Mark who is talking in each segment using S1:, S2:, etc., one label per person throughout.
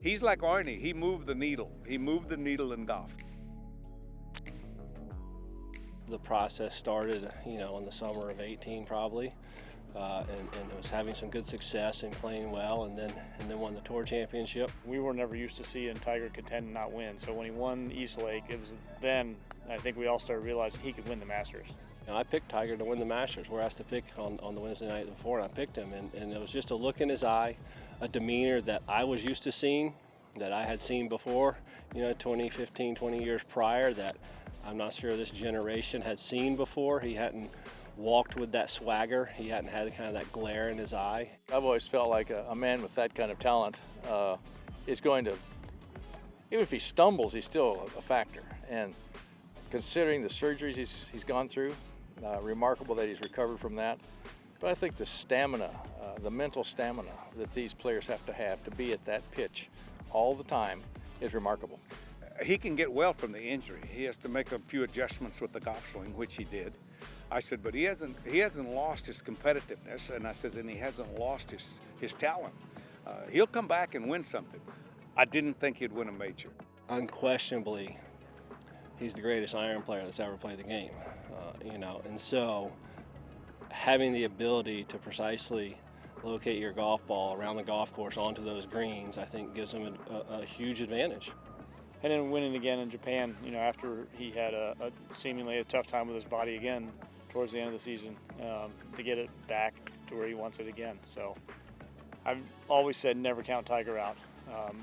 S1: He's like Arnie. He moved the needle. He moved the needle in golf.
S2: The process started, in the summer of 18 probably, and was having some good success and playing well, and then won the Tour Championship.
S3: We were never used to seeing Tiger contend and not win. So when he won East Lake, it was then I think we all started realizing he could win the Masters.
S2: I picked Tiger to win the Masters. We're asked to pick on the Wednesday night before, and I picked him. And it was just a look in his eye, a demeanor that I was used to seeing, that I had seen before, 20 years prior, that I'm not sure this generation had seen before. He hadn't walked with that swagger. He hadn't had kind of that glare in his eye.
S4: I've always felt like a man with that kind of talent is going to, even if he stumbles, he's still a factor. And considering the surgeries he's gone through, remarkable that he's recovered from that. But I think the stamina, the mental stamina that these players have to be at that pitch all the time is remarkable.
S1: He can get well from the injury. He has to make a few adjustments with the golf swing, which he did. I said, but he hasn't lost his competitiveness, and I says, and he hasn't lost his talent. He'll come back and win something. I didn't think he'd win a major.
S2: Unquestionably, he's the greatest iron player that's ever played the game, and so having the ability to precisely locate your golf ball around the golf course onto those greens, I think gives him a huge advantage.
S3: And then winning again in Japan, after he had a seemingly a tough time with his body again towards the end of the season, to get it back to where he wants it again. So I've always said never count Tiger out.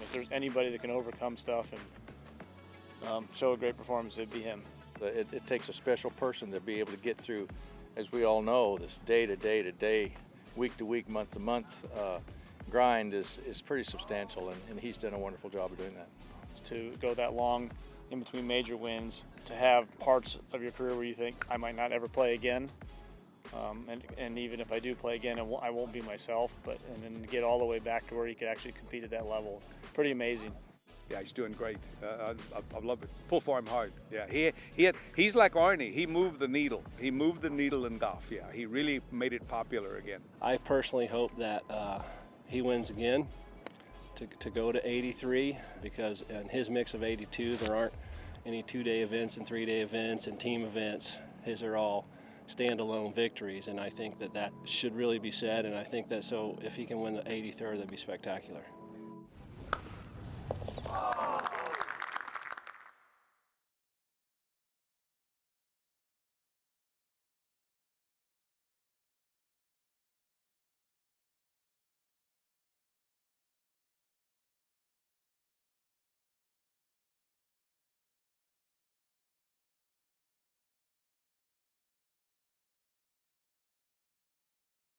S3: If there's anybody that can overcome stuff and show a great performance, it'd be him.
S4: It takes a special person to be able to get through, as we all know, this day to day to day, week to week, month to month grind is pretty substantial, and he's done a wonderful job of doing that.
S3: To go that long in between major wins, to have parts of your career where you think I might not ever play again, and even if I do play again, I won't be myself. And then get all the way back to where he could actually compete at that level, pretty amazing.
S1: Yeah, he's doing great. I love it. Pull for him hard. Yeah, he's like Arnie. He moved the needle. He moved the needle in golf. Yeah, he really made it popular again.
S2: I personally hope that he wins again. To go to 83, because in his mix of 82 there aren't any 2-day events and 3-day events and team events. His are all standalone victories, and I think that should really be said, and I think that so if he can win the 83rd, that'd be spectacular.